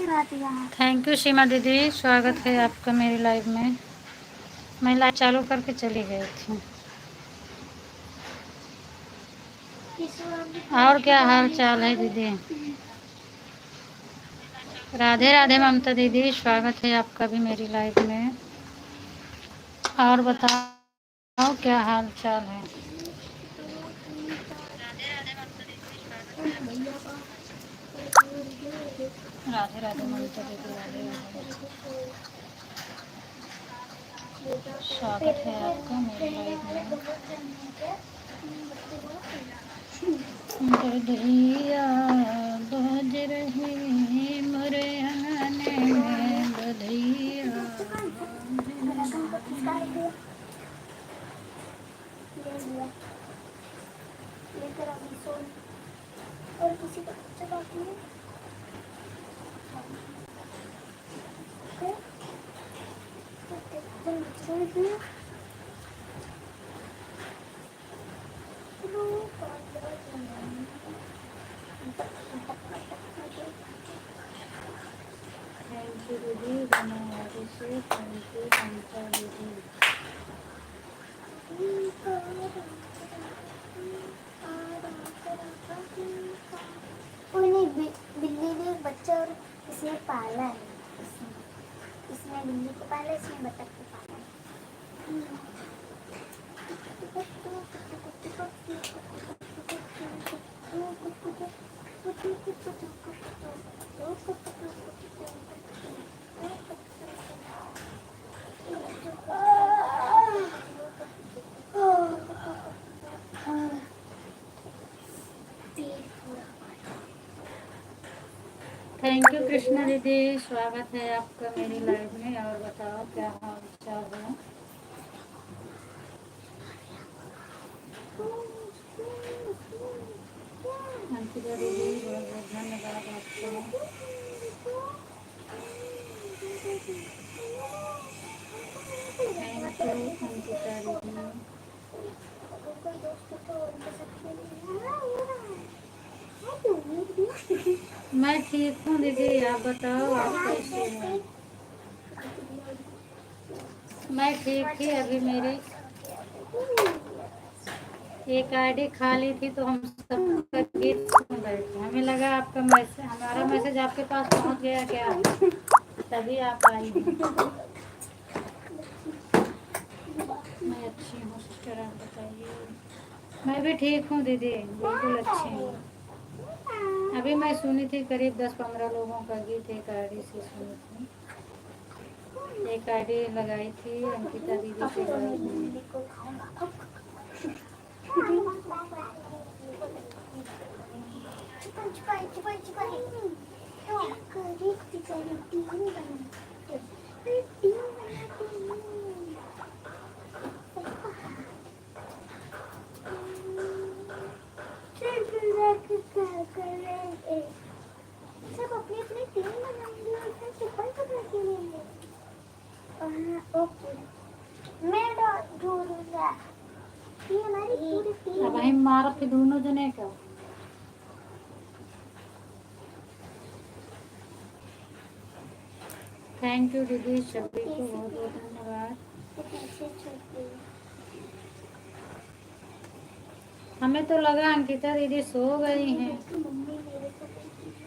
Thank you सीमा दीदी, स्वागत है आपका मेरी लाइव में। मैं लाइव चालू करके चली गई थी। और क्या हाल चाल है दीदी? राधे राधे ममता दीदी, स्वागत है आपका भी मेरी लाइव में। और बताओ क्या हाल चाल है? राधे राधे ममता दीदी, राधे राधे। स्वागत है आपका मेरे लाइव में। बधिया बज रही मोरे आंगने में, बधिया। और किसी को चलाती है थैंक यू दीदी, बनारस से थैंक यू ममता दीदी। बिल्ली ने एक बच्चा और इसने पाला है। इसने बिल्ली को पाला, इसने बतख को पाला है। थैंक यू कृष्णा दीदी, स्वागत है आपका मेरी लाइव में। और बताओ क्या हाल चाल है? अंकिता दीदी, बहुत बहुत धन्यवाद आपको। थैंक यू अंकिता दीदी। मैं ठीक हूँ दीदी, आप बताओ आप कैसे हैं? मैं ठीक थी, अभी मेरी एक आईडी खाली थी तो हम सबका गीत सुन रहे थे। हमें लगा आपका मैसेज, हमारा मैसेज आपके पास पहुंच गया क्या, तभी आप आई हैं। मैं अच्छी हूँ सिस्टर, आप बताइए। मैं भी ठीक हूँ दीदी, बिल्कुल अच्छी हूँ। अभी मैं सुनी थी करीब 10-15 लोगों का गीत, एक आईडी से सुनी थी। एक आईडी लगाई थी अंकिता दीदी के लाइव में। सब अपनी अपनी टीम बनाएंगे और फिर सुपर कपड़ा खेलेंगे। ओके, मैं ढूंढूंगा। ये हमारी पूरी टीम। अब हम मार के दोनों जने का। थैंक यू दीदी, सभी को बहुत बहुत धन्यवाद। हमें तो लगा अंकिता दीदी सो गई हैं,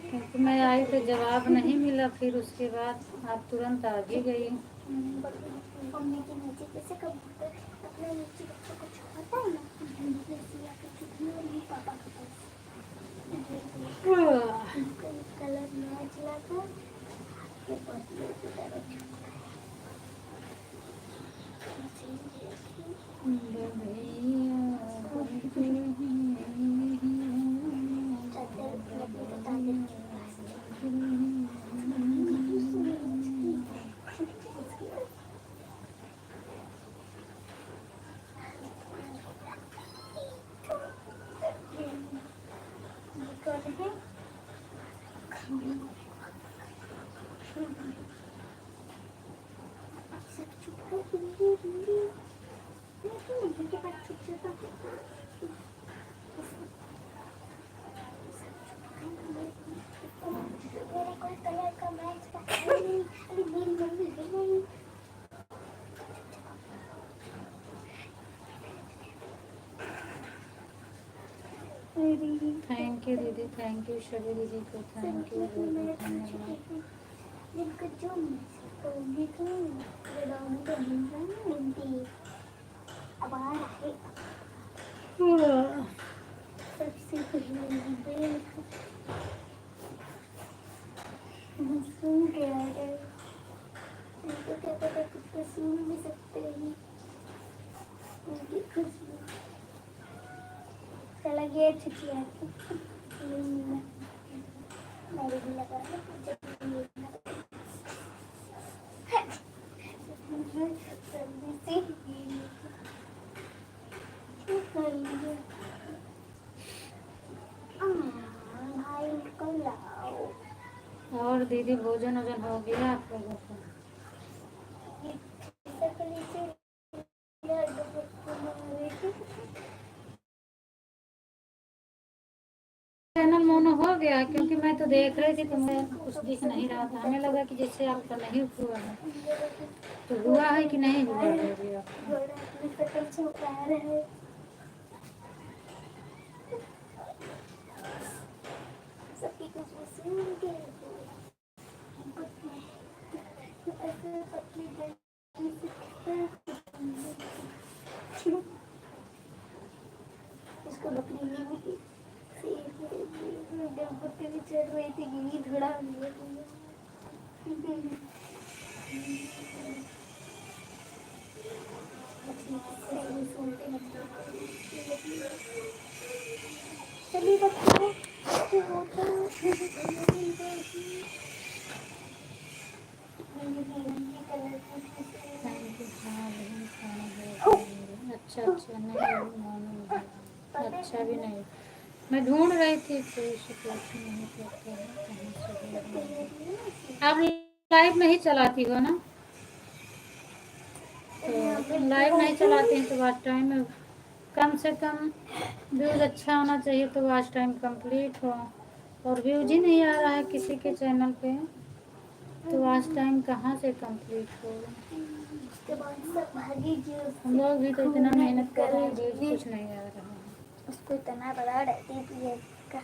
क्योंकि मैं आई तो जवाब नहीं मिला। फिर उसके बाद आप तुरंत आ भी गई। कलर मैच लगा मेरे को कलर का मैच थैंक यू दीदी, थैंक यू सभी दीदी को, थैंक यू, धन्यवाद। सबसे पहले सुन के आ गए, उनको क्या पता कुछ सुन भी सकते हैं उनकी खुशबू। चला गया छुट्टियाँ मेरे भी लगा भाई कल आओ। और दीदी भोजन वोजन हो गया आप लोगों का? चैनल मोनो हो गया, क्योंकि मैं तो देख रही थी तो मैं कुछ दिख नहीं रहा था, हमें लगा कि जैसे आपका नहीं हुआ है, तो हुआ है कि नहीं हुआ है अभी आपका? इसको बकरी भी चढ़ रही थी, गिनी थोड़ा चलिए बच्चों अच्छा अच्छा, नहीं अच्छा भी नहीं, मैं ढूंढ रही थी कोई शिकायत नहीं करते हैं कहीं से। आप लाइव नहीं चलाती हो ना? तो लाइव नहीं चलाते हैं तो वॉच टाइम कम से कम व्यूज अच्छा होना चाहिए, तो वॉच टाइम कंप्लीट हो, और व्यूज ही नहीं आ रहा है किसी के चैनल पे, तो वॉच टाइम कहाँ से कंप्लीट हो? हम लोग भी तो इतना मेहनत कर रहे हैं, व्यूज कुछ नहीं आ रहा है। उसको इतना बड़ा रहती है का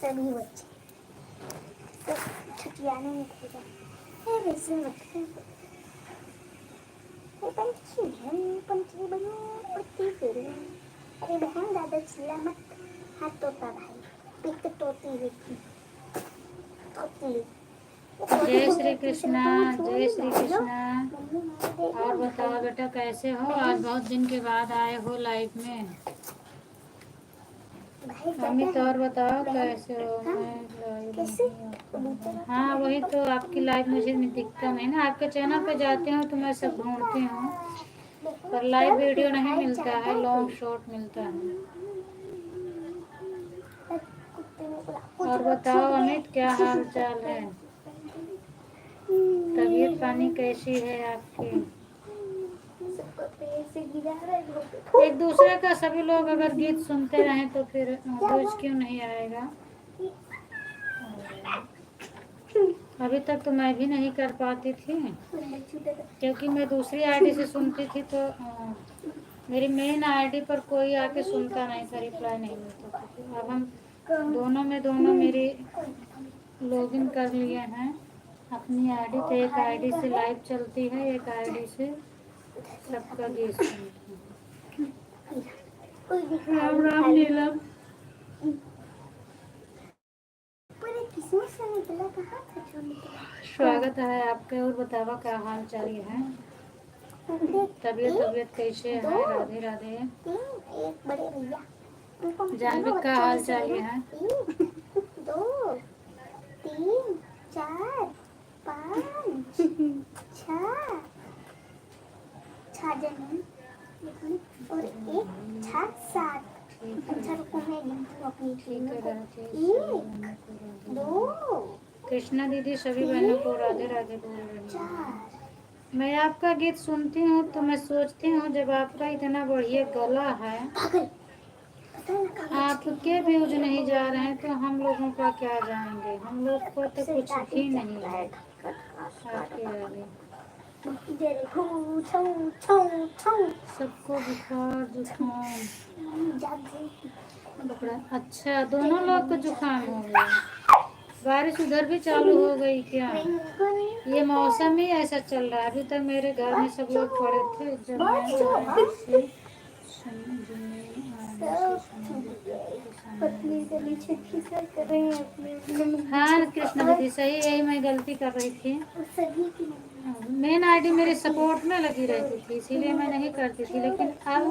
सभी बच्चे तो छुट्टियाने में वैसे पंछी बनो उड़ती फिरो। अरे बहन दादा चिल्ला मत, हाथ तोता भाई पिक तोती रहती तोती। जय श्री कृष्णा, जय श्री कृष्णा। और बताओ बेटा कैसे हो? आज बहुत दिन के बाद आए हो लाइव में। अमित और बताओ कैसे हो? मैं लाइव, हाँ वही तो, आपकी लाइव मुझे दिखता नहीं ना, आपके चैनल पे जाती हूँ तो मैं सब ढूंढती हूँ, पर लाइव वीडियो नहीं मिलता है, लॉन्ग शॉर्ट मिलता है। और बताओ अमित, क्या हाल चाल है? तबीयत पानी कैसी है आपकी? एक दूसरे का सभी लोग अगर गीत सुनते रहें तो फिर व्यूज क्यों नहीं आएगा? अभी तक तो मैं भी नहीं कर पाती थी, क्योंकि मैं दूसरी आईडी से सुनती थी, तो मेरी मेन आईडी पर कोई आके सुनता नहीं था, रिप्लाई नहीं मिलता था। तो अब हम दोनों मेरी लॉगिन कर लिए हैं अपनी आईडी, तो एक आईडी से लाइव चलती है, एक आईडी से सबका गीत सुनती है। राम राम नीलम, स्वागत है आपका। और बतावा क्या हाल चाल है? तबीयत कैसे है? राधे राधे। जानवी का हाल चाल है? 2 3 4 5 6 जन और 1 6 7। अच्छा रुको मैं गिनती हूँ अपनी टीम को। 2 कृष्णा दीदी सभी बहनों को राधे राधे बोल रही है। मैं आपका गीत सुनती हूँ तो मैं सोचती हूँ, जब आपका इतना बढ़िया गला है, आपके व्यूज नहीं जा रहे हैं तो हम लोगों का क्या जाएंगे? हम लोग को तो कुछ भी नहीं है आपके आगे। जरे घू छऊ छऊ छऊ सबको बुखार जुकाम जागे पकड़ा। अच्छा दोनों लोग को जुकाम हो गया। बारिश उधर भी चालू हो गई क्या? ये मौसम ही ऐसा चल रहा है। अभी तक मेरे घर में सब लोग पड़े थे जब मैं आने से पतली गली छुट्टी कर रहे हैं अपने हाँ कृष्ण दीदी सही, यही मैं गलती कर रही थी। सभी की मेन आईडी मेरे सपोर्ट में लगी रहती थी इसीलिए मैं नहीं करती थी, लेकिन अब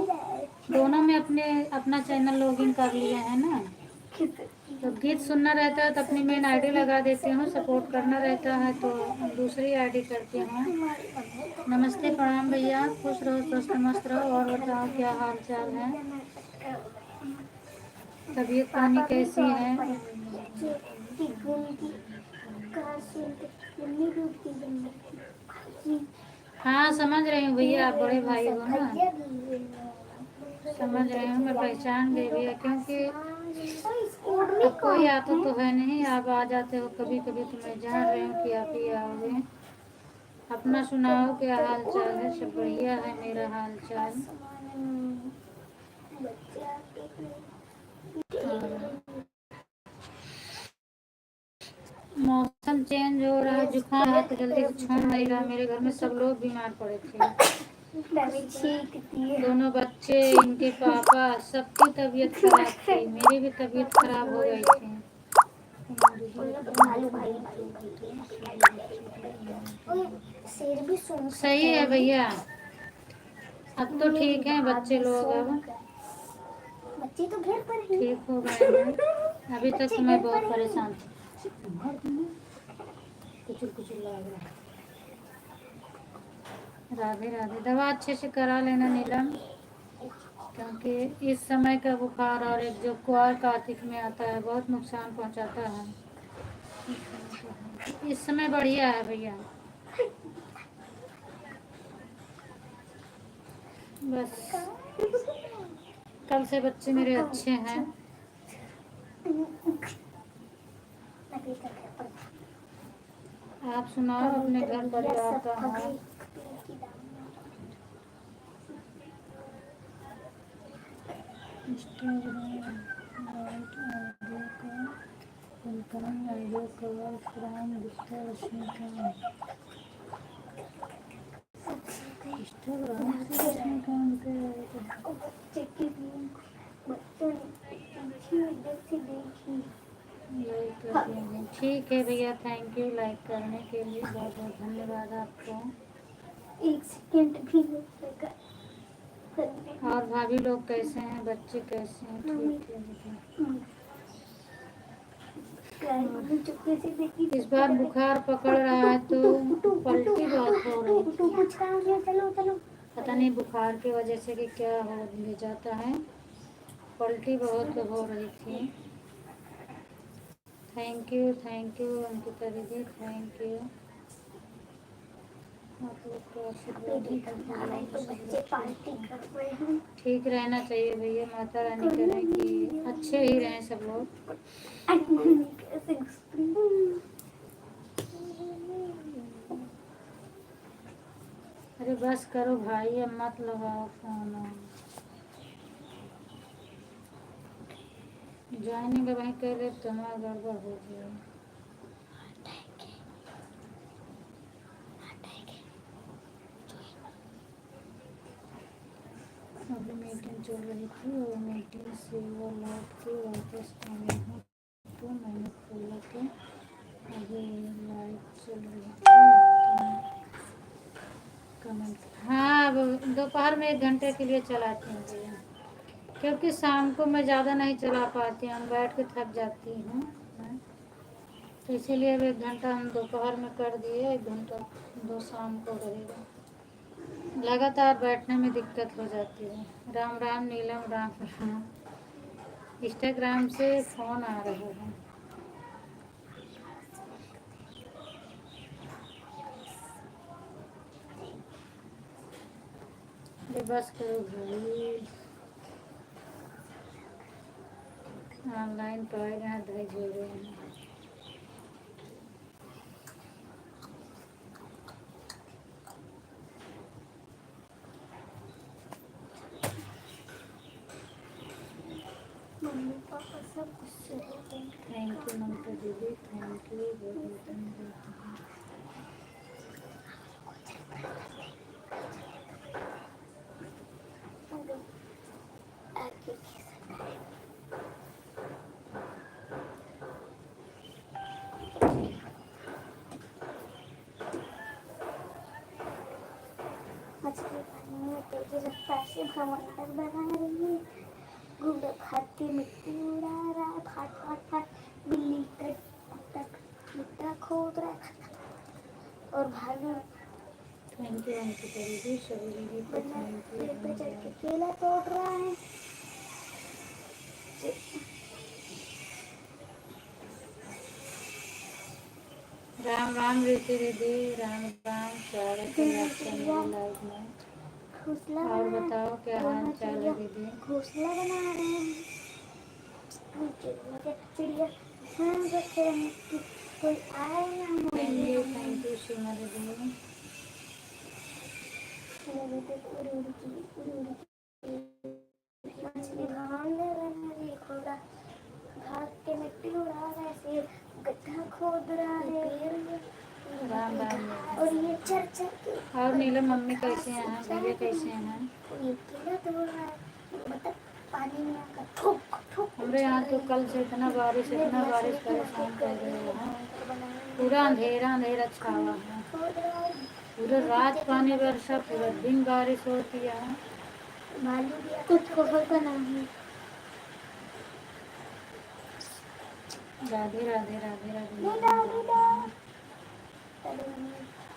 दोनों में अपना चैनल लॉगिन कर लिए हैं ना, तो गीत सुनना रहता है तो अपनी मेन आईडी लगा देती हूँ, सपोर्ट करना रहता है तो दूसरी आईडी करती हूँ। नमस्ते प्रणाम भैया, खुश रहो स्वस्थ मस्त रहो। और बताओ क्या हाल चाल है, तबीयत पानी कैसी है? हाँ समझ रही हूँ भैया, आप बड़े भाई हो ना, समझ रही हूँ मैं, पहचान गई भैया, क्योंकि अब कोई आता तो है नहीं, आप आ जाते हो कभी कभी तो मैं जान रही हूँ कि आप ही आओगे। अपना सुनाओ क्या हाल चाल है? सब बढ़िया है मेरा हाल चाल। मौसम चेंज हो रहा है, जुकाम है तो जल्दी से छोड़ नहीं रहा। मेरे घर में सब लोग बीमार पड़े थे, दोनों बच्चे, इनके पापा, सबकी तबीयत खराब थी, मेरी भी तबीयत खराब हो गई थी। सही है भैया, अब तो ठीक है बच्चे लोग, अब बच्चे तो घर पर ही ठीक हो गए हैं। अभी तक तो मैं बहुत परेशान थी, कुचल कुचल लग रहा है। राधे राधे, दवा अच्छे से करा लेना नीलम, क्योंकि इस समय का बुखार और एक जो क्वार कार्तिक में आता है बहुत नुकसान पहुंचाता है। इस समय बढ़िया है भैया, बस कल से बच्चे मेरे अच्छे हैं। आप सुनाओ अपने घर परिवार का हाल। ठीक है भैया, थैंक यू लाइक करने के लिए, बहुत बहुत धन्यवाद आपको। 1 सेकंड भी नहीं लगा। और भाभी लोग कैसे हैं, बच्चे कैसे हैं? ठीक है। इस बार बुखार पकड़ रहा है तो पलटी बहुत हो रही है, पता नहीं बुखार की वजह से कि क्या हो जाता है, पलटी बहुत हो रही थी। थैंक यू अंकिता दीदी, थैंक यू। आप लोग को आशीर्वाद ठीक रहना चाहिए भैया, माता रानी करे कि अच्छे ही रहें सब लोग। अरे बस करो भाई, अब मत लगाओ फोन, ज्वाइनिंग का वहीं कह ले, तुम्हारा गड़बड़ हो गया। अभी मीटिंग चल रही थी और मीटिंग से वो लौट के वापस आए हैं तो मैंने खोला कि अभी लाइट चल रही थी तो कमेंट। हाँ अब दोपहर में 1 घंटे के लिए चलाती हूँ भैया, क्योंकि शाम को मैं ज़्यादा नहीं चला पाती हूँ, बैठ के थक जाती हूँ, तो इसीलिए अब 1 घंटा हम दोपहर में कर दिए, 1 घंटा 2 शाम को रहेगा। लगातार बैठने में दिक्कत हो जाती है। राम राम नीलम, राम राम। इंस्टाग्राम से फ़ोन आ रहा है। अरे बस करो भाई, ऑनलाइन पढ़ेगा दही झोल रहे हैं। पापा सब गुस्से हो गए। थैंक यू ममता दीदी, थैंक यू। आगे मछली पानी में तेजी रफ्तार से भंवर बना रही है। घूंघट खाती मिट्टी उड़ा रहा है, फाट फाट फाट बिल्ली तक मिट्टा खोद रहा है और भालू थैंक यू अंकिता दीदी, सभी दीदी को बना थैंक पेड़ पे चढ़ के यू। केला तोड़ रहा है। राम राम रीति दीदी, राम राम, स्वागत है आपका मेरे लाइव में। घोंसला और बना बताओ क्या हाल चाल है दीदी? घोंसला बना रहे हैं। चिड़िया ध्यान रखे रहने की कोई आए ना थैंक यू सीमा दीदी। उड़ी उड़ी की मछली भाग ले रहा है, खोदा भाग के मिट्टी उड़ा रहा है, फिर गड्ढा खोद रहा है राम राम। और ये चर चर के और नीलम मम्मी कैसे हैं, भैया कैसे हैं? ये केला तोड़ रहा है, मतलब पानी में आकर ठोक ठोक हमारे यहाँ तो कल से इतना बारिश परेशान कर रहे हैं। पूरा अंधेरा अंधेरा छावा है, पूरा रात पानी बरसा, पूरा दिन बारिश होती है। कुछ कोहर का नाम है। राधे राधे राधे राधे।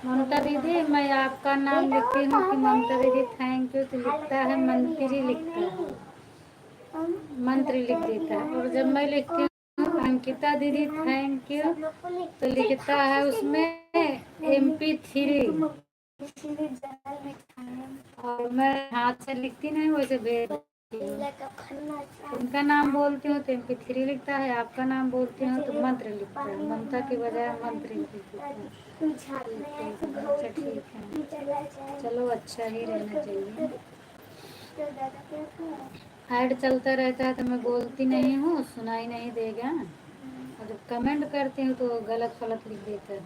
ममता दीदी, मैं आपका नाम लिखती हूँ कि ममता दीदी थैंक यू तो लिखता है, मंत्री लिखता है, मंत्री लिख देता है। और जब मैं लिखती हूँ अंकिता दीदी थैंक यू तो लिखता है उसमें MP3। और मैं हाथ से लिखती नहीं, वैसे भेज देती हूँ। उनका नाम बोलती हूँ तो MP3 लिखता है, आपका नाम बोलती हूँ तो मंत्र लिखता है, ममता की बजाय मंत्री लिख देता है। अच्छा ठीक है, चलो अच्छा ही रहना चाहिए। ऐड चलता रहता है तो मैं बोलती नहीं हूँ, सुनाई नहीं देगा। और जब कमेंट करती हूँ तो गलत फलत लिख देता है।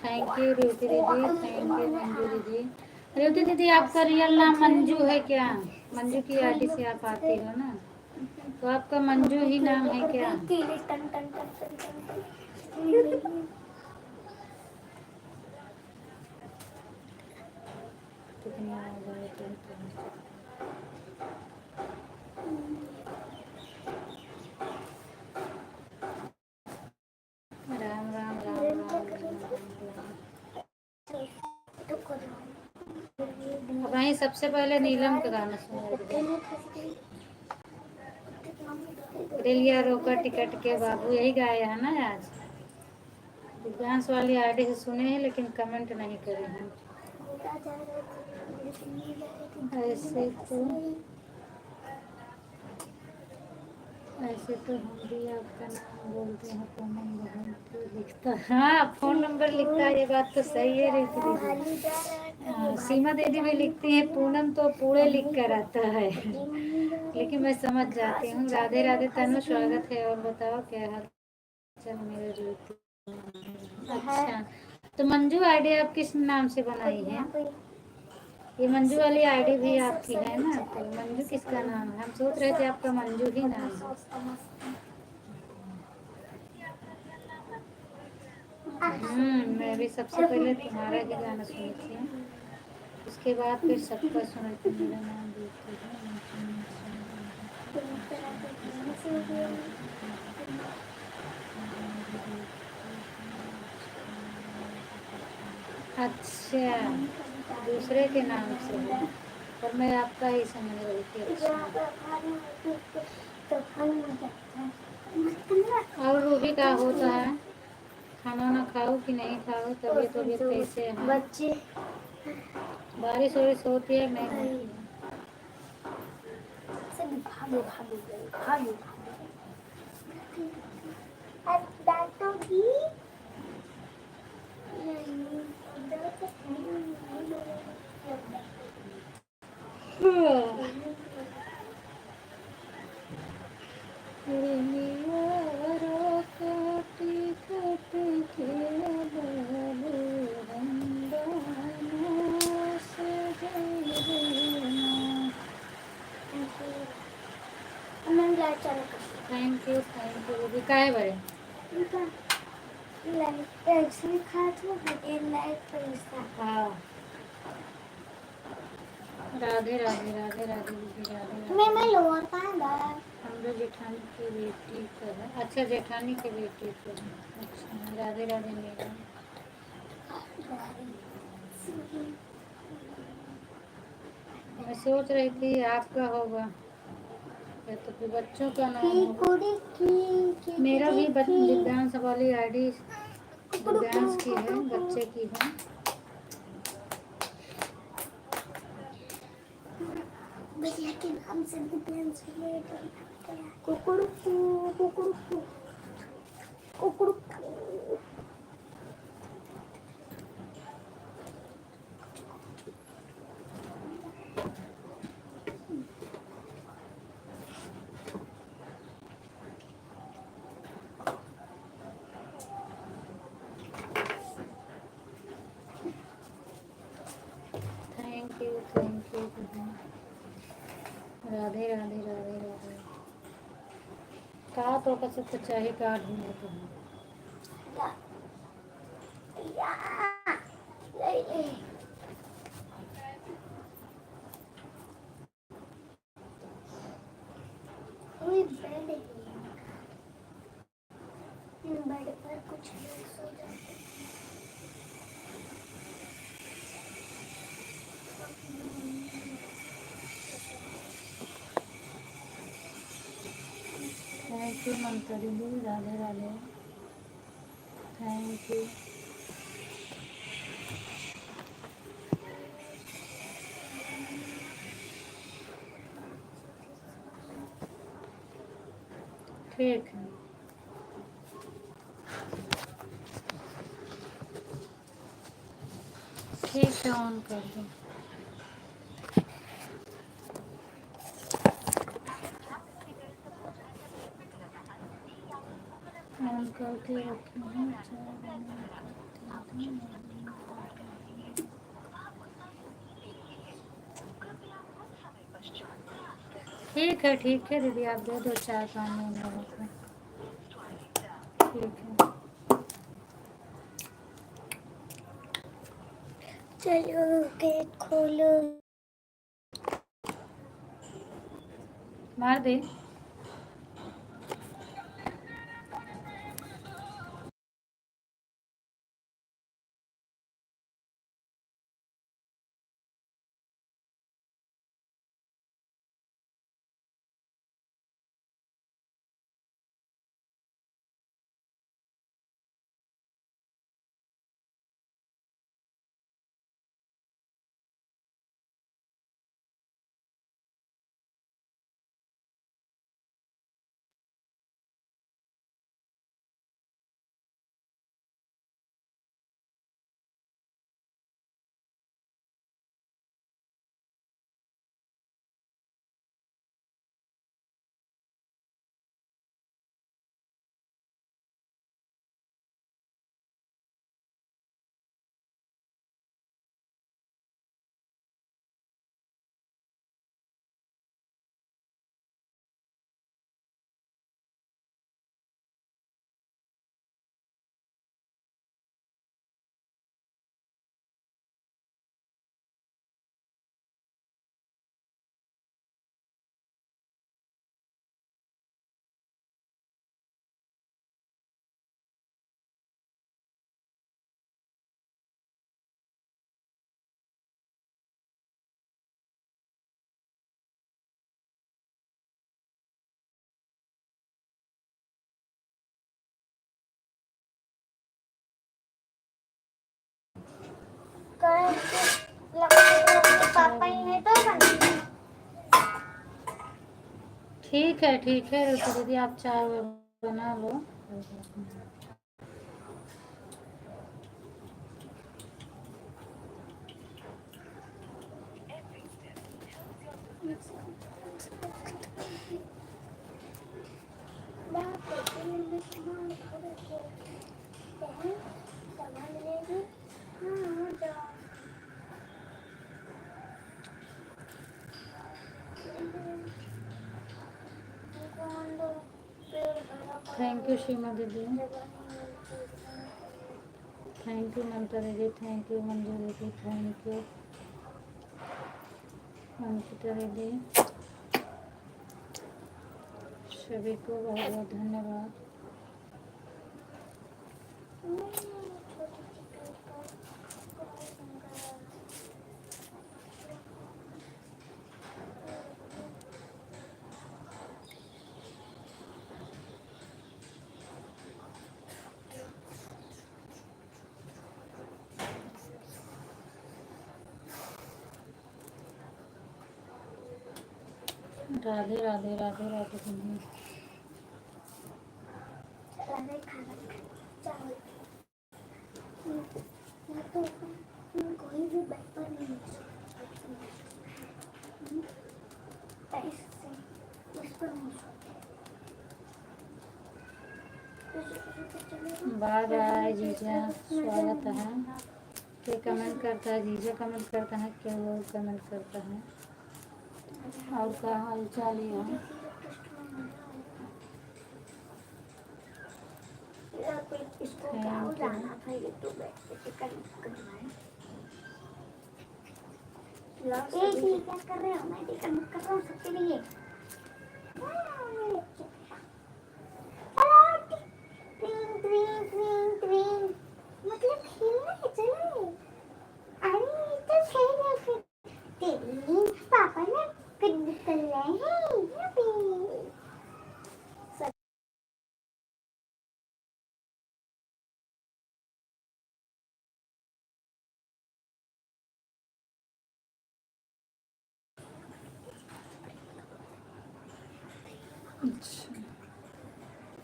थैंक यू रेवती दीदी, थैंक यू मंजू दीदी। रेवती दीदी आपका रियल नाम मंजू है क्या? मंजू की आईडी से आप आती हो ना, तो आपका मंजू ही नाम है क्या? कितनी आवाज आ रही है? राम राम राम राम। अब वहीं सबसे पहले नीलम का गाना सुना। रेलिया रोका टिकट के बाबू, यही गाया है ना आज। डांस वाली आईडी से सुने हैं लेकिन कमेंट नहीं करे हैं। ऐसे तो हम भी आपका नाम बोलते हैं, पूनम बहुत लिखता है। हाँ, फोन नंबर लिखता है, ये बात तो सही है रीति दीदी। सीमा दीदी भी लिखती है पूनम तो पूरे लिख कर आता है। लेकिन मैं समझ जाती हूँ। राधे राधे तनु, स्वागत है। और बताओ क्या हाल चाल मेरे रीति? अच्छा, तो मंजू आईडी आप किस नाम से बनाई है? ये मंजू वाली आईडी भी आपकी है ना, तो मंजू किसका नाम है? हम सोच रहे थे आपका मंजू ही नाम है। मैं भी सबसे पहले तुम्हारा ही गाना सुनी थी, उसके बाद फिर सबका सुना थी। मेरा नाम देखती अच्छा, दूसरे के नाम से है, पर मैं आपका ही समझ रही थी। अच्छा, और रूबी का होता है? खाना ना खाओ कि नहीं खाओ, तबीयत कैसे है? बच्चे बारिश वारिश होती है नहीं होती है? सभी भागो भागो भागो अब डांटोगी नहीं, लाइट पैसे खाते हैं लाइट पैसा हाँ राधे राधे राधे राधे दीदी राधे मैं राधे। लोअर कहाँ गया हमरो जेठानी की बेटी का है। अच्छा जेठानी की बेटी का है। अच्छा राधे राधे मेरा। मैं सोच रही थी आपका होगा या तो फिर बच्चों का नाम होगा। मेरा भी दिव्यांश वाली आईडी दिव्यांश की है, बच्चे की है। भैया के नाम से दिव्यांश कुकुड़ू कुकुड़ू कुकुड़ू thank you thank you. Radhe Radhe Radhe Radhe. कहा तो कैसे तो चाहे काट दूंगा तुम्हें। बेड पर कुछ लोग सो जाते थैंक यू ममता दीदी राधे राधे। Thank you. ठीक है ठीक है ऑन कर दो। ऑन करके रखी हूँ चाय बनाती हूँ। ठीक है दीदी आप दे दो चाय पानी उन लोगों को। ठीक है चलो गेट खोलो मार दे। पापा ही नहीं तो बना ठीक है रुको दीदी आप चाय बना लो। थैंक यू सीमा दीदी। थैंक यू ममता दीदी, थैंक यू मंजू दीदी, थैंक यू अंकिता दीदी, सभी को बहुत बहुत धन्यवाद। राधे राधे राधे राधे दीदी। राधे खाना चावल मैं तो कोई भी बेटर नहीं ऐसे इस पर बाय बाय जीजा, स्वागत है। ये कमेंट करता है जीजा, कमेंट करता है क्या, वो कमेंट करता है। और क्या हाल चाल है? इसको क्या जाना था, ये तो बैठ के टिकट करवाए। क्या कर रहे हो? मैं टिकट बुक कर रहा हूँ सबके लिए। मतलब खेलना है, चलो। अरे तो खेलना फिर। तेरी पापा ने टिकट कर रहे हैं। अच्छा,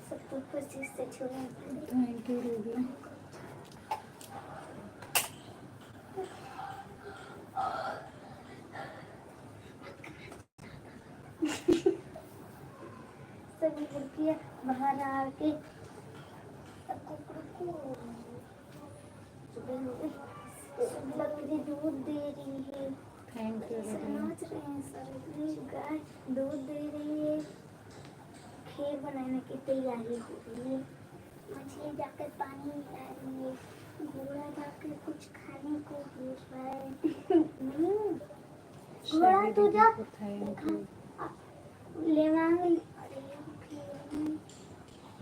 सबको खुशी से छूने। Thank you Ruby. सभी लड़कियां बाहर आके बकरी दूध दे रही है। Thank you Ruby. नाच रहे हैं सभी, गाय दूध दे रही है। खीर बनाने की तैयारी हो रही है। मछली जाकर पानी मिला रही है। घोड़ा जाकर कुछ खाने को पूछ रहा है। घोड़ा तो जा थैंक यू। ले मांग।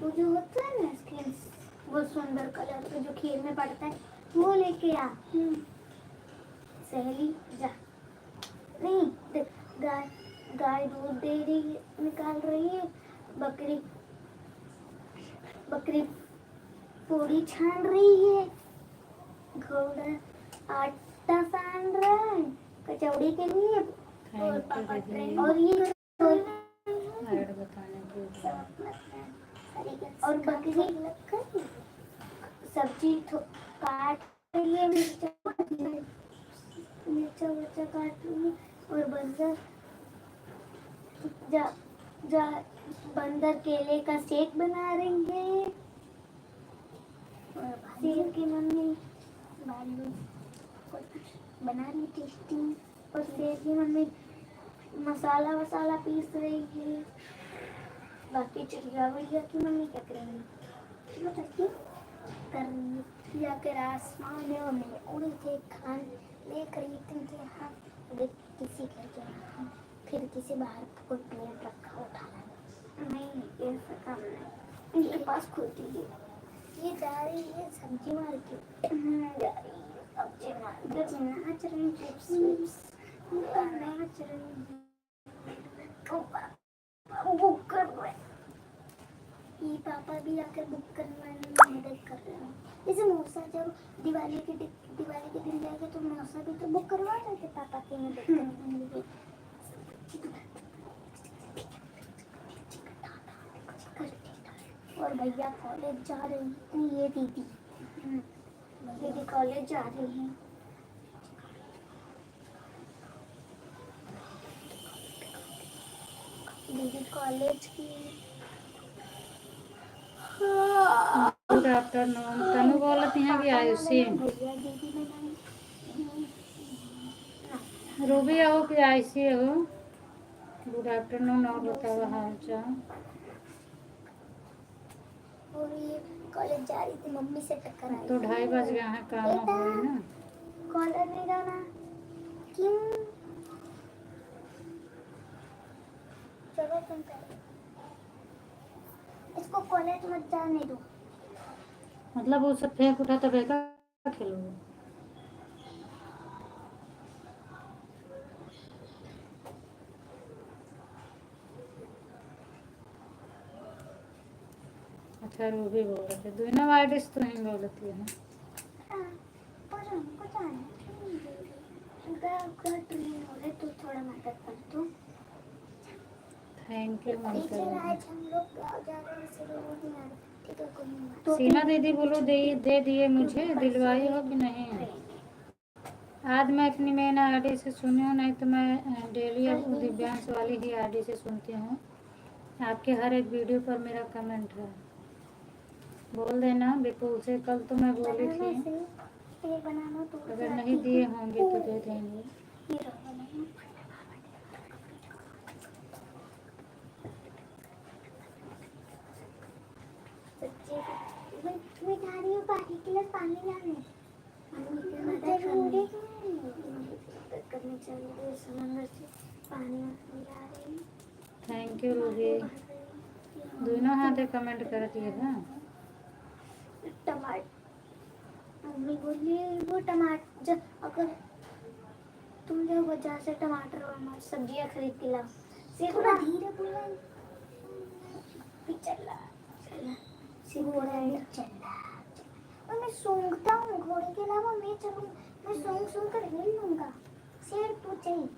वो जो होता है ना स्किन, वो सुंदर कलर का जो खीर में पड़ता है, वो लेके आ। सहेली जा। नहीं देख, गाय गाय दूध दे रही है, निकाल रही है। बकरी बकरी पूरी छान रही है। घोड़ा आटा सान रहा है कचौड़ी के लिए। और पापा ट्रेन, और ये ऐड बताने के लिए। और बकरी सब्जी काट रही है। मिर्चा वर्चा काट रही है। और बंदर बंदर केले का शेक बना रही है। शेर की मम्मी बालू बना रही टेस्टी। और शेर की मम्मी मसाला वसाला पीस रही है। बाकी चिड़िया बढ़िया की मम्मी क्या करेंगी, कर रही है। जाकर आसमानों में उड़ी थे खान लेकर इतने थे हाथ देख किसी घर के फिर किसी बाहर कोई प्लेट रखा उठाना नहीं, ऐसा काम नहीं। इनके पास खुद ही ये जा रही है सब्जी मार्केट। जा रही है सब्जी मार्केट। नाच रही है, चिप्स नाच रही है। बुक कर रहे, ये पापा भी आकर बुक करने में मदद कर रहे हैं। जैसे मौसा जब दिवाली के दिन जाएगा तो मौसा भी तो बुक करवा रहे थे पापा की मदद करने के लिए। और भैया कॉलेज जा रहे हैं। ये दीदी कॉलेज जा रही हैं। दीदी कॉलेज की। Good afternoon. तनु बोलती हैं कि आयुषी भैया दीदी बनाई। रूबी आओ कि आयुषी हो। Good afternoon. और बताओ हाल चाल। और ये कॉलेज जा रही थी, मम्मी से टक्कर आई। तो 2:30 बज गया है, काम हो गई ना। कॉलेज नहीं जाना क्यों? चलो तुम करो, इसको कॉलेज मत जाने दो। मतलब वो सब फेंक उठा तो बेकार खेलोगे। अच्छा रूबी बोल रहे थे दोनों आइडिस तो ही बोलती है। पर हमको जाना ट्रेन हो रहे तो थोड़ा मदद कर दो। थैंक यू ममता आज हम लोग गाँव जा रहे हैं, इसलिए वो नहीं आ रहे। ठीक है, कोई नहीं। सीमा दीदी बोलो दे दिए मुझे, दिलवाई हो कि नहीं। आज मैं अपनी मेन आईडी से सुनी हूँ, नहीं तो मैं डेली अब दिव्यांश वाली ही आईडी से सुनती हूँ। आपके हर एक वीडियो पर मेरा कमेंट है। बोल देना विपुल से, कल तो मैं बोली थी अगर नहीं दिए होंगे तो दे देंगे। मैं जा रही हूँ पानी के लिए, पानी लाने। करनी चाहिए समंदर से पानी ला रही। थैंक यू रूबी, दोनों हाथे कमेंट कर दिए ना। टमाटर मम्मी बोली वो टमाटर जब अगर तुम जो बाजार से टमाटर और सब्जियां खरीद के लाओ, सिर्फ थोड़ा धीरे बोला चला चला और मैं सूंघता हूँ घोड़े के अलावा। मैं चलूँ, मैं सूंघ कर हिल लूंगा। शेर तू चाहिए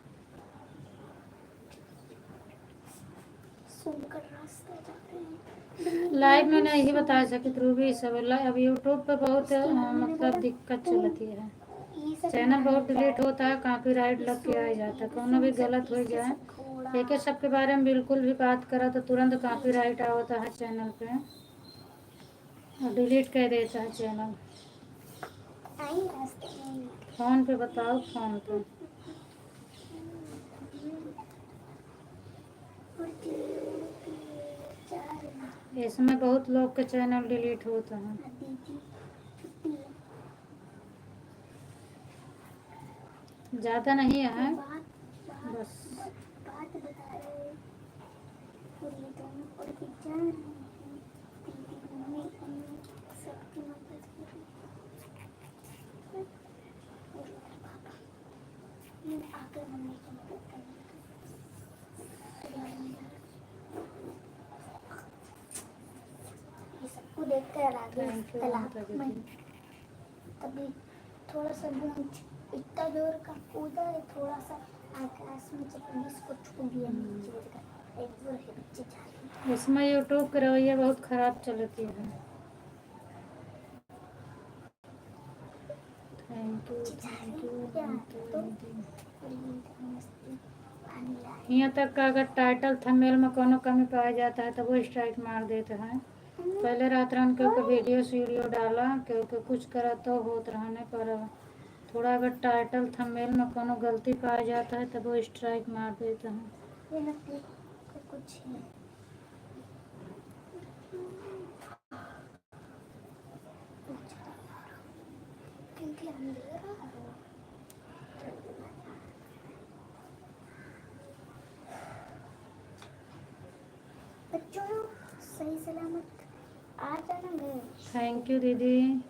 सूंघ कर रास्ते जाते हैं। लाइव में नहीं बता सकी रूबी सब। अब यूट्यूब पे बहुत मतलब दिक्कत चलती है, चैनल बहुत डिलीट होता है, कॉपीराइट लग के आ जाता है। कोनो भी गलत हो गया है एक सब के बारे में बिल्कुल भी बात करा तो तुरंत कॉपीराइट आता है चैनल पे और डिलीट कर देता है चैनल। फोन पे बताओ, फोन पे इसमें बहुत लोग के चैनल डिलीट होता है। ज़्यादा नहीं है बस। बात बता रहे सबकी मदद आकर मम्मी की मदद करनी। ये सबको देख कर आगे तालाब में तभी थोड़ा सा गूंज इतना जोर का कूदा है, थोड़ा सा आकाश में जब पुलिस को छू दिया नीचे का एक जोर के बच्चे जा रहे हैं। इसमें यूट्यूब का रवैया बहुत खराब चलती है। Thank you. यहाँ तक का अगर टाइटल थंबनेल में कोनो कमी पाया जाता है तो वो स्ट्राइक मार देता है। पहले रात रन क्योंकि वीडियो डाला क्योंकि कुछ करा तो होत रहने पर थोड़ा अगर टाइटल थंबनेल में कोनो गलती पाया जाता है तो वो स्ट्राइक मार देता है। कुछ नहीं क्योंकि अंधेरा है। बच्चों सही सलामत आ जाना। मैं थैंक यू दीदी।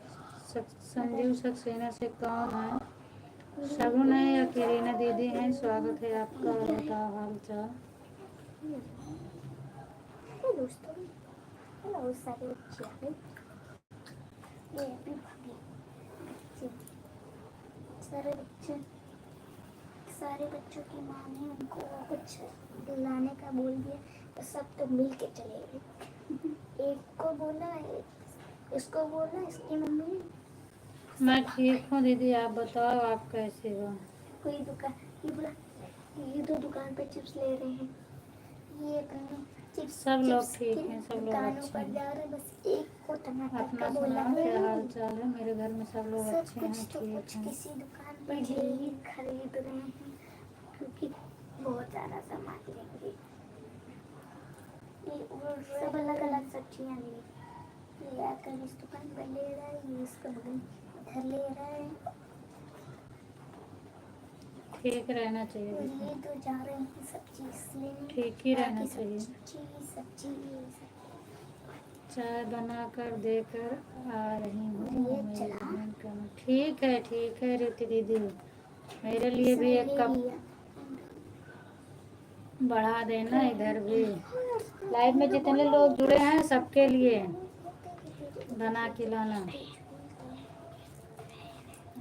संजीव सक्सेना से कौन है? शगुन है या किरीना दीदी हैं? स्वागत है आपका, बताओ हाल चाल। दोस्तों हेलो सारे बच्चे ये भी भाभी सारे बच्चों की माँ ने उनको कुछ दिलाने का बोल दिया तो सब तो मिल के चले गए। एक को बोला, इसको बोला, इसकी मम्मी ने। मैं ठीक हूँ दीदी, आप बताओ आप कैसे हो? कोई दुकान ये बोला, ये तो दुकान पे चिप्स ले रहे हैं, ये अपने चिप्स सब लोग ठीक हैं, सब लोग अच्छे पर जा हैं। रहे, बस एक को टमाटर अपना का बोला सुनाओ क्या हाल चाल है? मेरे घर में सब लोग सब अच्छे हैं, कुछ तो ठीक कुछ हैं। किसी दुकान पर ही खरीद रहे हैं क्योंकि बहुत ज़्यादा सामान लेंगे। ये सब अलग अलग सब्जियाँ ली, ये आकर इस दुकान पर ले रहा है, ये इसका बगल इधर ले रहा है, ठीक रहना चाहिए और दीदी, ये तो जा रहे हैं सब्जी इसलिए ठीक ही रहना बाकी चाहिए। सब्जी सब्जी चाय बनाकर देकर आ रही हूँ ये मेरी चला बहन का। ठीक है रीति दीदी, मेरे लिए भी एक कप बढ़ा देना इधर भी। लाइव में जितने लोग जुड़े हैं सबके लिए बना के लाना।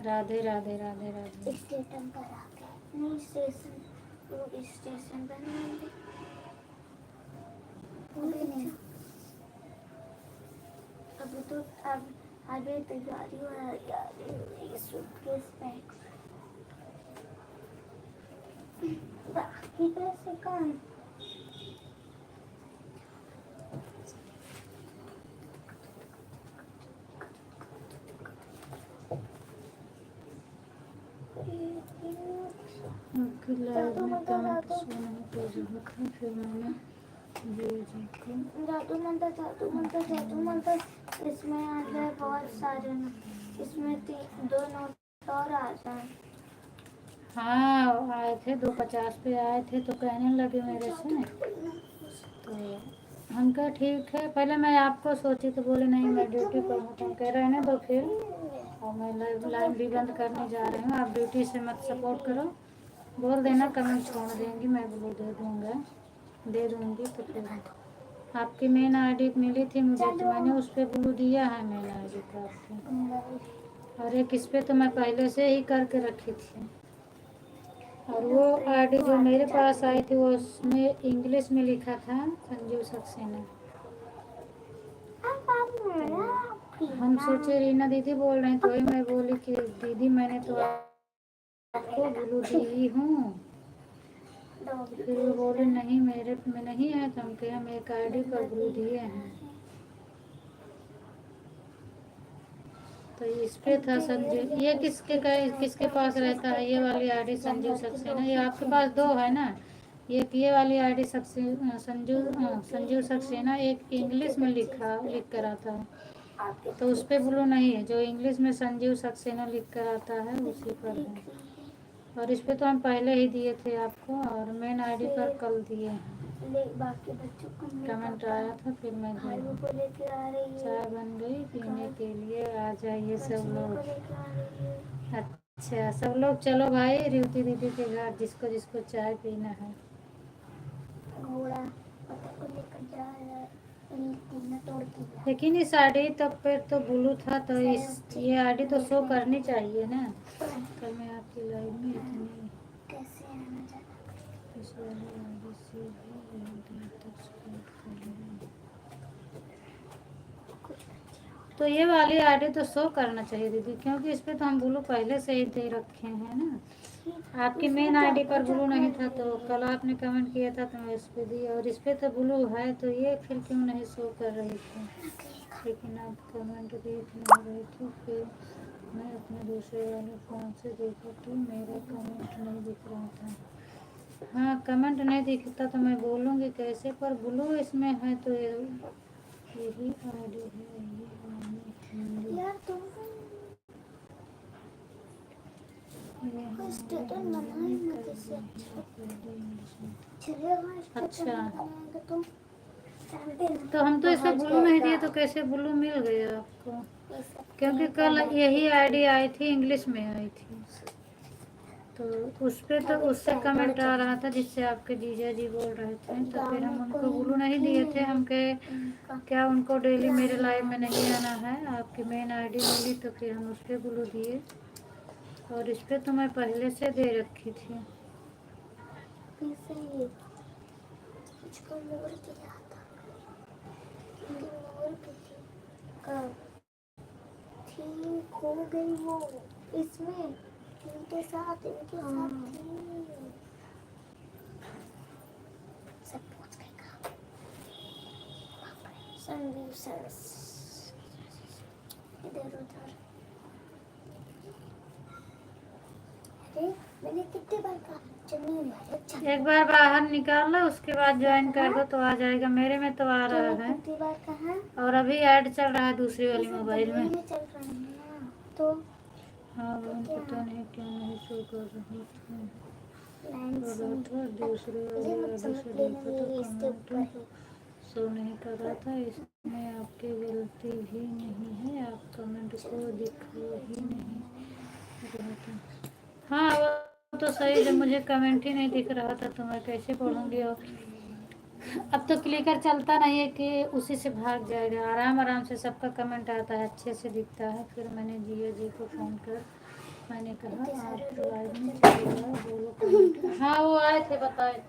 राधे राधे राधे राधे। स्टेशन पर आ गए, नहीं स्टेशन पर नहीं, अब तो अब अभी तैयारी हो रही है, सूटकेस पैक, बाकी पैसे कहाँ? आपकी लाइव में कमेंट सुनने को जरूरत है, फिर मैंने जादू मंत्र इसमें आ जाए बहुत सारे इसमें 2 नोट और आ जाए। हाँ आए थे 250 पे आए थे तो कहने लगे मेरे से, तो हम कहा ठीक है। पहले मैं आपको सोची तो बोले नहीं मैं ड्यूटी पर हूँ, तो हम कह रहे हैं ना तो फिर, और मैं लाइन भी बंद करने जा रही हूँ, आप ड्यूटी से मत सपोर्ट करो, बोल देना कमेंट छोड़ देंगी, मैं वो दे दूँगी। तो फिर आपकी मेन आईडी मिली थी मुझे, तो मैंने उस पर ब्लू दिया है मेन आईडी पर आपकी, और एक इस पर तो मैं पहले से ही करके रखी थी। और वो आईडी जो मेरे पास आई थी वो उसमें इंग्लिश में लिखा था संजीव सक्सेना। हम सोचे रीना दीदी बोल रहे हैं, तो वही मैं बोली कि दीदी मैंने तो आपको ब्लू दी ही हूँ। फिर वो बोले नहीं मेरे में नहीं है, तो हम कहे हम एक आईडी पर ब्लू दिए हैं। तो इस पे था संजीव, ये किसके पास रहता है ये वाली आईडी संजीव सक्सेना? ये आपके पास 2 है ना, एक ये वाली आईडी संजीव सक्सेना, एक इंग्लिश में लिख कर आता है, तो उस पर ब्लू नहीं है। जो इंग्लिश में संजीव सक्सेना लिख कर आता है उसी पर है। और इस पे तो हम पहले ही दिए थे आपको, और मेन आईडी पर कल दिए हैं। बाकी बच्चों को कमेंट आया था फिर मैं भाई को लेके आ रही है, चाय बन गई पीने के लिए, आ जाइए सब लोग। अच्छा सब लोग चलो भाई रिवती दीदी के घर, जिसको जिसको चाय पीना है। घोड़ा को लेकर जा रहा है, तोड़ के लेकिन इस आईडी तब पर तो ब्लू था, तो ये आईडी तो शो करनी चाहिए ना। कल मैं आपकी लाइव में इतनी कैसे आना जाना, इस वाली आईडी से भी तक सपोर्ट कर रही हूँ। तो ये वाली आईडी तो शो करना चाहिए दीदी, क्योंकि इस पे तो हम ब्लू पहले से ही दे रखे हैं ना। आपकी मेन आईडी पर ब्लू नहीं था, तो कल आपने कमेंट किया था तो मैं इस पे दी, और इस पे तो ब्लू है, तो ये फिर क्यों नहीं शो कर रही थी? लेकिन आप कमेंट देख नहीं रहे थे, फिर मैं अपने दूसरे वाले फ़ोन से देखा तो मेरा कमेंट नहीं दिख रहा था। हाँ कमेंट नहीं दिखता तो मैं बोलूँगी कैसे, पर ब्लू इसमें है तो यही आईडी है यार तुम स्टेटस बनाएंगे कैसे? अच्छा तो तो हम तो इसमें ब्लू नहीं दिए, तो कैसे ब्लू मिल गया आपको? क्योंकि कल यही आईडी आई थी, इंग्लिश में आई थी, तो उस पर तो उससे कमेंट आ रहा था जिससे आपके जीजा जी बोल रहे थे, तो फिर हम उनको ब्लू नहीं दिए थे। हम कहे क्या उनको डेली मेरे लाइव में नहीं आना है, आपकी मेन आईडी मिली तो फिर हम उस पर ब्लू दिए, और इस पर तो मैं पहले से दे रखी थी। ठीक हो गई वो, इसमें इनके साथ थी सब पहुंच गए संदीप सर इधर उधर। मैंने कितने बार कहा चलने वाले अच्छा एक बार बाहर निकाल लो, उसके बाद ज्वाइन कर दो तो आ जाएगा। मेरे में तो आ रहा है कितनी बार कहा और अभी ऐड चल रहा है दूसरी वाली मोबाइल में। चल रहा है ना तो हाँ वो पता नहीं क्यों नहीं शो कर रही थी। दूसरे वाली आईडी से लिंक तो कमेंट शो नहीं कर रहा था। इसमें आपकी गलती भी नहीं है, आप कमेंट को दिखा ही नहीं रहा था। हाँ वो तो सही, जब मुझे कमेंट ही नहीं दिख रहा था तो मैं कैसे पढ़ूंगी। और अब तो क्लिकर चलता नहीं है कि उसी से भाग जाएगा, आराम आराम से सबका कमेंट आता है, अच्छे से दिखता है। फिर मैंने जिया जी को फ़ोन कर मैंने कहा आप लाइव में चलिएगा, बोलो कमेंट। हाँ वो आए थे, बताए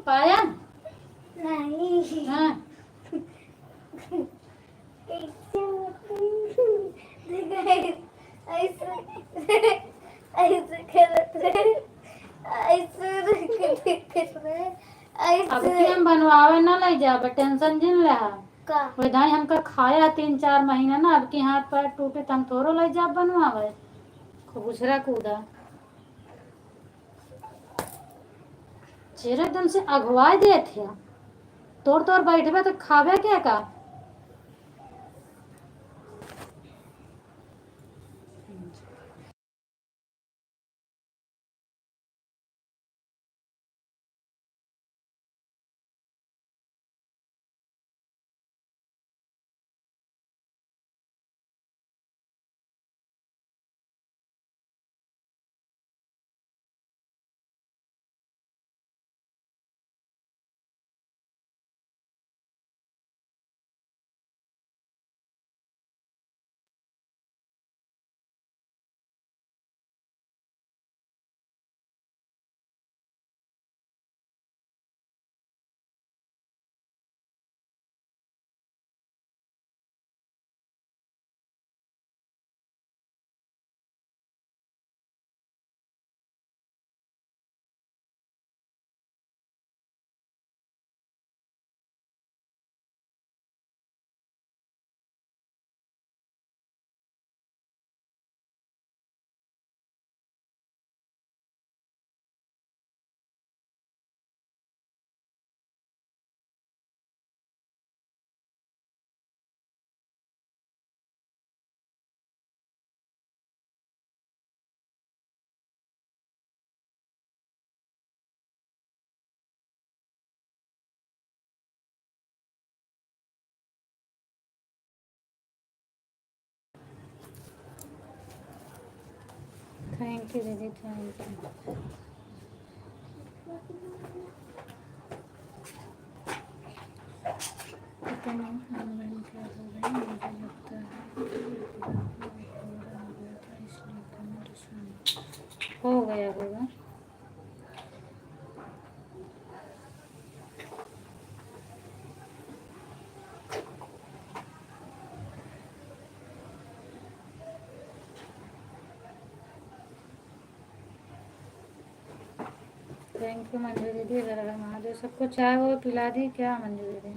पाया नहीं हाँ। अब के हम बनवावे ना ले जाबे, टेंशन जिन ले वही हमका खाया 3-4 महीना ना। अब की हाथ पैर टूटे तो हम थोड़ो ले जा बनवावे, खुबुसरा कूदा चेहरा एकदम से अगवा दे थे। तोड़ तोड़ बैठबे तो खावे क्या का। थैंक यू दीदी, थैंक यू। पता नहीं ऑनलाइन क्या हो रहा है, मुझे लगता है इसलिए कमेंट सुन हो गया होगा। थैंक यू मंजू दीदी, हर महादेव। सबको चाय वो पिला दी क्या मंजू दीदी?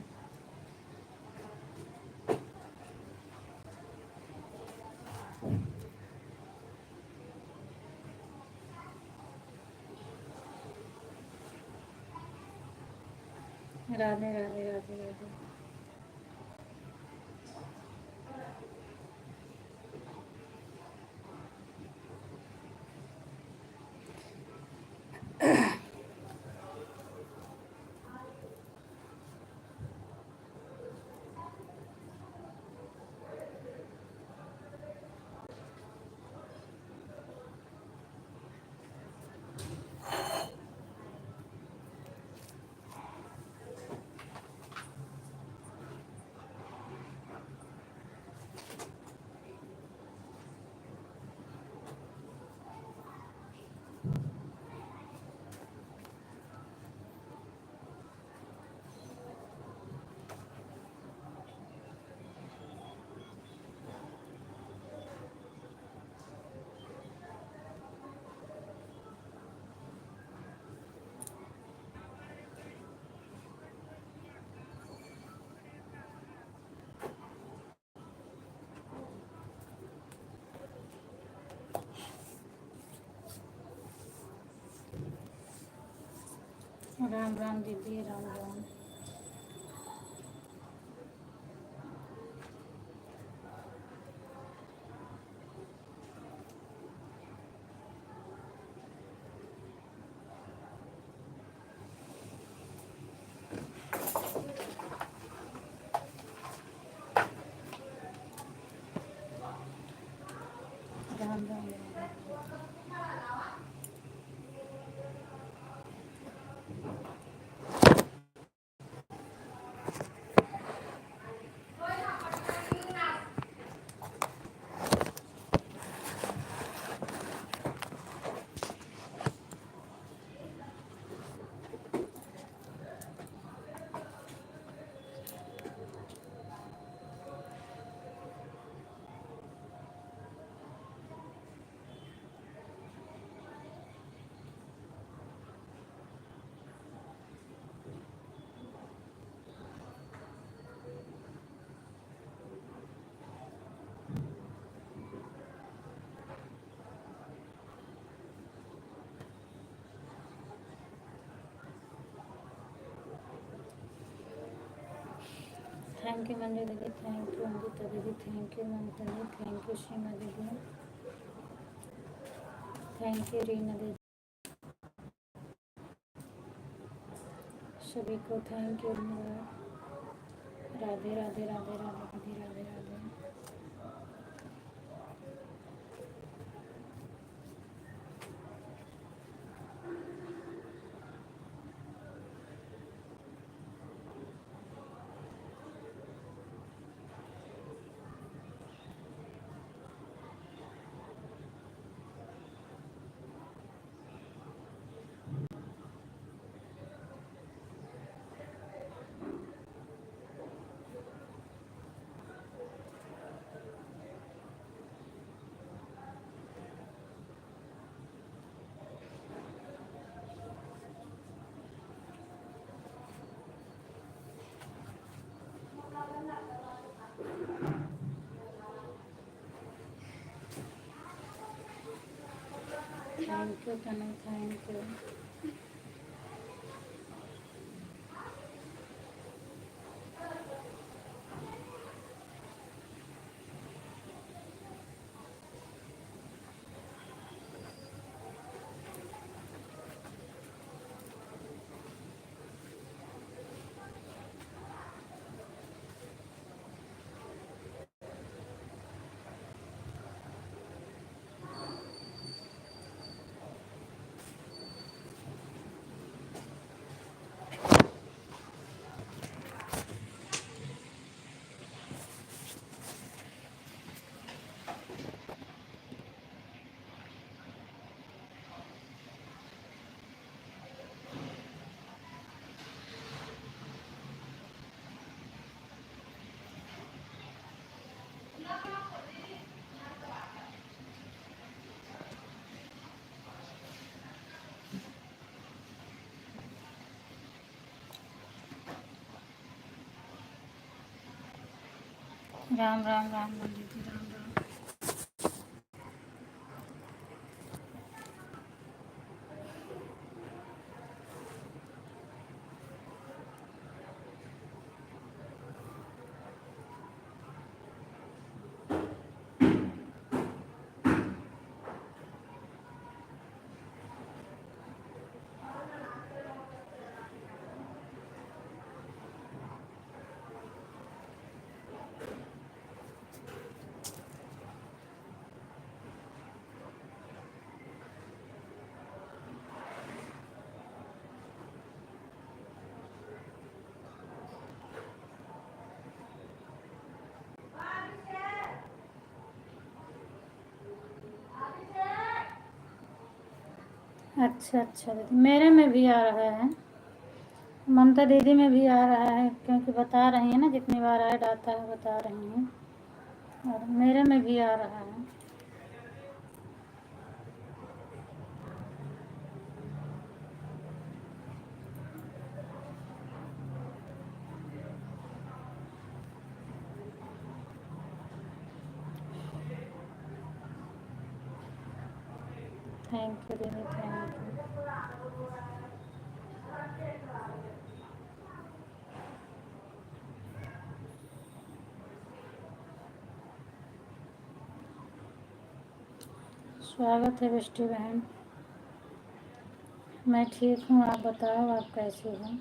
राधे राधे राधे राधे। राम राम दीदी, राम राम। राम राम। थैंक यू मंजू दीदी, थैंक यू अंकिता दीदी, थैंक यू ममता दीदी, थैंक यू सीमा दीदी, थैंक यू रीना दीदी, सभी को थैंक यू। राधे राधे राधे राधे दीदी, Radhe Radhe. Thank you Tanu, thank you. Ram Ram Ram Ram दीदी, राम राम। अच्छा अच्छा दीदी, मेरे में भी आ रहा है, ममता दीदी में भी आ रहा है, क्योंकि बता रही हैं ना जितनी बार ऐड आता है बता रही हैं, और मेरे में भी आ रहा है। थैंक यू दीदी, थैंक यू। स्वागत है बेस्टी बहन। मैं ठीक हूँ, आप बताओ आप कैसे हो।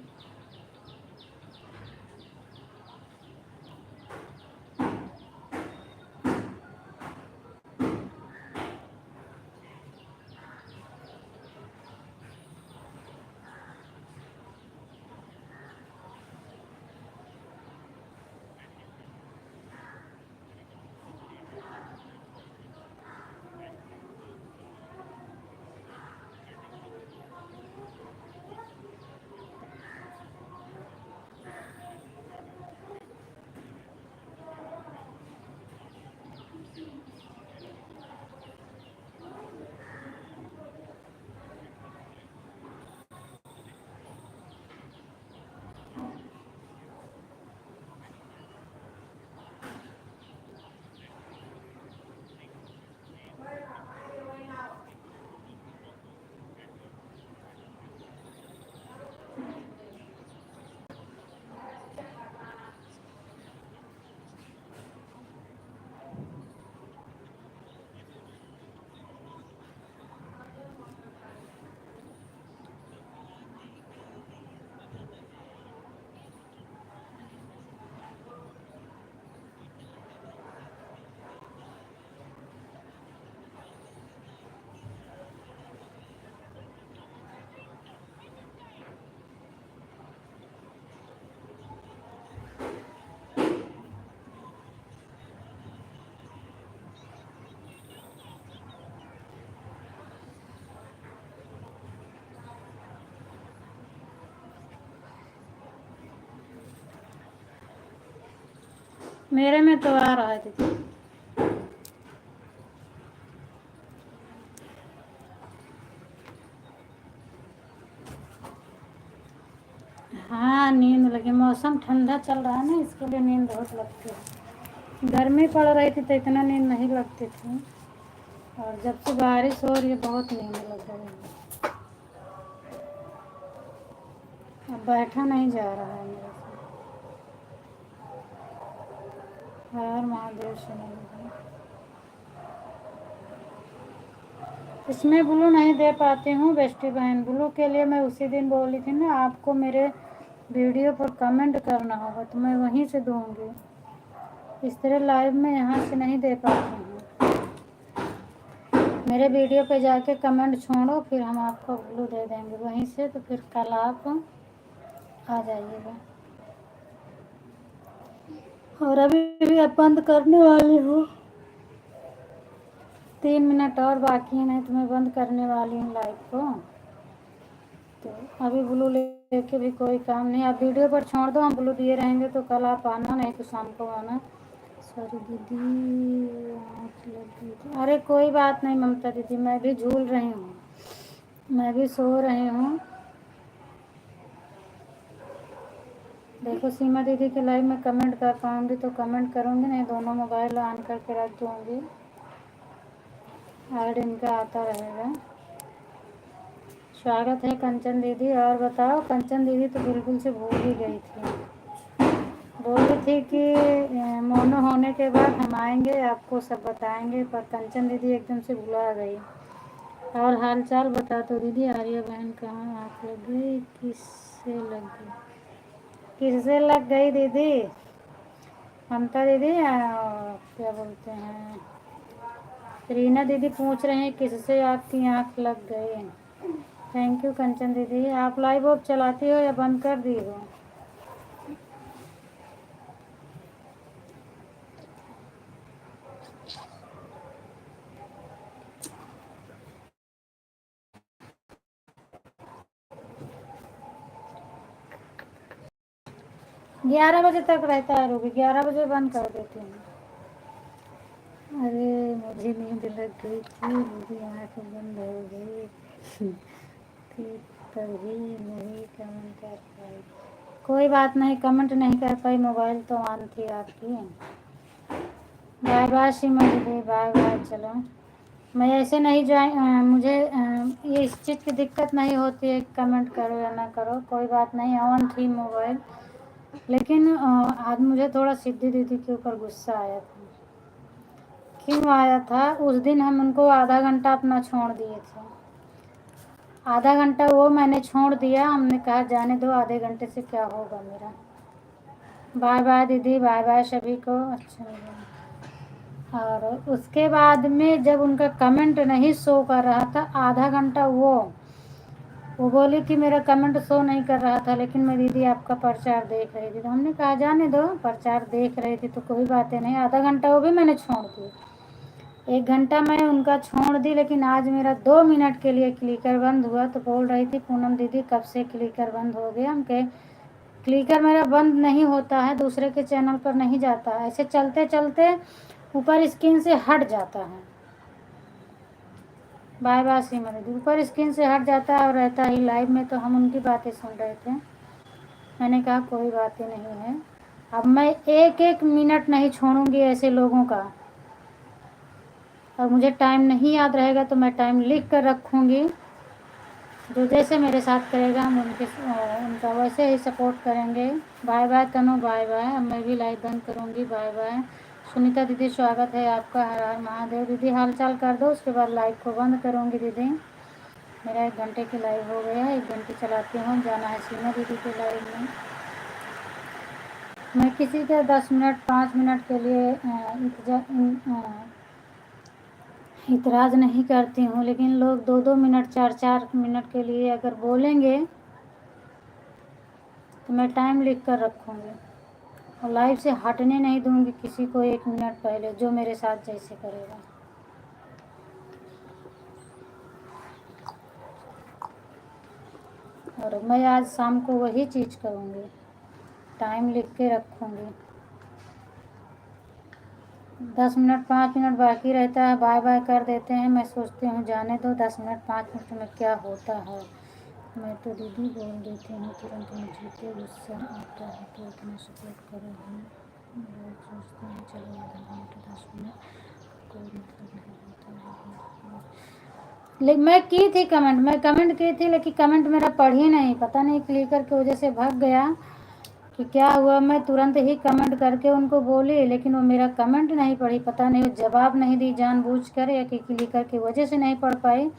मेरे में तो आ रहा है दीदी। हाँ नींद लगी, मौसम ठंडा चल रहा है ना, इसके लिए नींद बहुत लगती है। गर्मी पड़ रही थी तो इतना नींद नहीं लगती थी, और जब से बारिश हो रही है बहुत नींद लग रही है। अब बैठा नहीं जा रहा है मेरे से। हर महादेव से नहीं। इसमें ब्लू नहीं दे पाती हूँ बेस्टी बहन। ब्लू के लिए मैं उसी दिन बोली थी ना, आपको मेरे वीडियो पर कमेंट करना होगा तो मैं वहीं से दूंगी। इस तरह लाइव में यहाँ से नहीं दे पाती हूँ। मेरे वीडियो पे जाके कमेंट छोड़ो, फिर हम आपको ब्लू दे देंगे वहीं से, तो फिर कल आप आ जाइएगा। और अभी भी अब बंद करने वाली हूँ, 3 मिनट और बाकी है, नहीं तो मैं बंद करने वाली हूँ लाइव को। तो अभी ब्लू लेके भी कोई काम नहीं। आप वीडियो पर छोड़ दो, हम ब्लू दिए रहेंगे तो कल आप आना, नहीं तो शाम को आना। सॉरी दीदी, आँख लग गई थी। अरे कोई बात नहीं ममता दीदी, मैं भी झूल रही हूँ, मैं भी सो रही हूँ। देखो सीमा दीदी के लाइव में कमेंट कर पाऊँगी तो कमेंट करूँगी, नहीं दोनों मोबाइल ऑन करके रख दूँगी, ऐड इनका आता रहेगा। स्वागत है कंचन दीदी। और बताओ, कंचन दीदी तो बिल्कुल से भूल ही गई थी, बोली थी कि मोनो होने के बाद हम आएंगे आपको सब बताएंगे, पर कंचन दीदी एकदम से भुला गई। और हाल चाल बता दो दीदी। आर्या बहन कहाँ आँख लग गई, किससे लग गई, किससे लग गई दीदी? ममता दीदी क्या बोलते हैं, रीना दीदी पूछ रहे हैं किससे आपकी आँख लग गई। थैंक यू कंचन दीदी। आप लाइव अब चलाती हो या बंद कर दी हो? 11 बजे तक रहता है रूबी, 11 बजे बंद कर देती हूँ। अरे मुझे नींद लग गई थी, मेरी आँख बंद हो गई थी, तभी नहीं कमेंट कर पाई। कोई बात नहीं, कमेंट नहीं कर पाई, मोबाइल तो ऑन थी आपकी। बाय बाय सीमा दीदी, बाय बाय। चलो मैं ऐसे नहीं मुझे ये इस चीज़ की दिक्कत नहीं होती है कमेंट करो या ना करो, कोई बात नहीं, ऑन थी मोबाइल। लेकिन आज मुझे थोड़ा सिद्धि दीदी के ऊपर गुस्सा आया था। क्यों आया था? उस दिन हम उनको आधा घंटा अपना छोड़ दिए थे। आधा घंटा वो मैंने छोड़ दिया, हमने कहा जाने दो, आधे घंटे से क्या होगा मेरा। बाय बाय दीदी, बाय बाय सभी को, अच्छा लगा। और उसके बाद में जब उनका कमेंट नहीं शो कर रहा था आधा घंटा, वो बोली कि मेरा कमेंट शो नहीं कर रहा था, लेकिन मैं दीदी आपका प्रचार देख रही थी। तो हमने कहा जाने दो, प्रचार देख रही थी तो कोई बातें नहीं, आधा घंटा वो भी मैंने छोड़ दी। 1 घंटा मैं उनका छोड़ दी, लेकिन आज मेरा 2 मिनट के लिए क्लिकर बंद हुआ। तो बोल रही थी पूनम दीदी कब से क्लिकर बंद हो गया। हम कहे क्लिकर मेरा बंद नहीं होता है, दूसरे के चैनल पर नहीं जाता है, ऐसे चलते चलते ऊपर स्क्रीन से हट जाता है। बाय बाय सीमा दीदी, ऊपर स्क्रीन से हट जाता है और रहता ही लाइव में। तो हम उनकी बातें सुन रहे थे, मैंने कहा कोई बातें नहीं है, अब मैं 1-1 मिनट नहीं छोड़ूंगी ऐसे लोगों का। और मुझे टाइम नहीं याद रहेगा तो मैं टाइम लिख कर रखूँगी। जो जैसे मेरे साथ करेगा हम उनका वैसे ही सपोर्ट करेंगे। बाय बाय तनु, बाय बाय। अब मैं भी लाइव बंद करूँगी, बाय बाय। सुनीता दीदी स्वागत है आपका, हर हर महादेव। दीदी हाल चाल कर दो, उसके बाद लाइव को बंद करूँगी दीदी। मेरा 1 घंटे की लाइव हो गया, 1 घंटे चलाती हूँ, जाना है सीमा दीदी के लाइव में। मैं किसी के 10 मिनट 5 मिनट के लिए इतराज़ नहीं करती हूँ, लेकिन लोग 2-2 मिनट 4-4 मिनट के लिए अगर बोलेंगे तो मैं टाइम लिख कर रखूँगी और लाइव से हटने नहीं दूँगी किसी को 1 मिनट पहले, जो मेरे साथ जैसे करेगा। और मैं आज शाम को वही चीज़ करूँगी, टाइम लिख के रखूँगी। 10 मिनट 5 मिनट बाकी रहता है, बाय बाय कर देते हैं। मैं सोचती हूँ जाने दो, 10 मिनट 5 मिनट में क्या होता है। मैं तो दीदी बोल देती हूँ तुरंत, मुझे तो गुस्सा आता है तो इतना सपोर्ट करो हम लोग सोचते हैं चलो आधा घंटा 10 मिनट कोई मतलब नहीं होता है। लेकिन मैं कमेंट की थी, लेकिन कमेंट मेरा पढ़ ही नहीं, पता नहीं क्लिकर की वजह से भाग गया कि क्या हुआ। मैं तुरंत ही कमेंट करके उनको बोली, लेकिन वो मेरा कमेंट नहीं पढ़ी, पता नहीं वो जवाब नहीं दी जानबूझकर या कि क्लिकर की वजह से नहीं पढ़ पाई।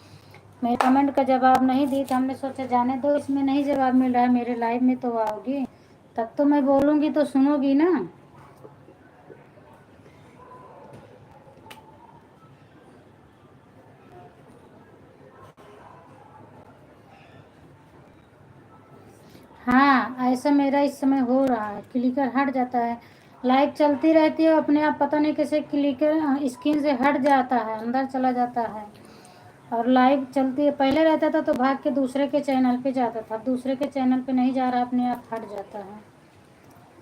मेरे कमेंट का जवाब नहीं दी तो हमने सोचा जाने दो, इसमें नहीं जवाब मिल रहा है, मेरे लाइव में तो आओगी तब तो मैं बोलूँगी तो सुनोगी ना। हाँ, ऐसा मेरा इस समय हो रहा है, क्लिकर हट जाता है, लाइव चलती रहती है अपने आप पता नहीं कैसे क्लिकर स्क्रीन से हट जाता है, अंदर चला जाता है। और लाइव चलती है, पहले रहता था तो भाग के दूसरे के चैनल पे जाता था, अब दूसरे के चैनल पे नहीं जा रहा, अपने आप हट जाता है।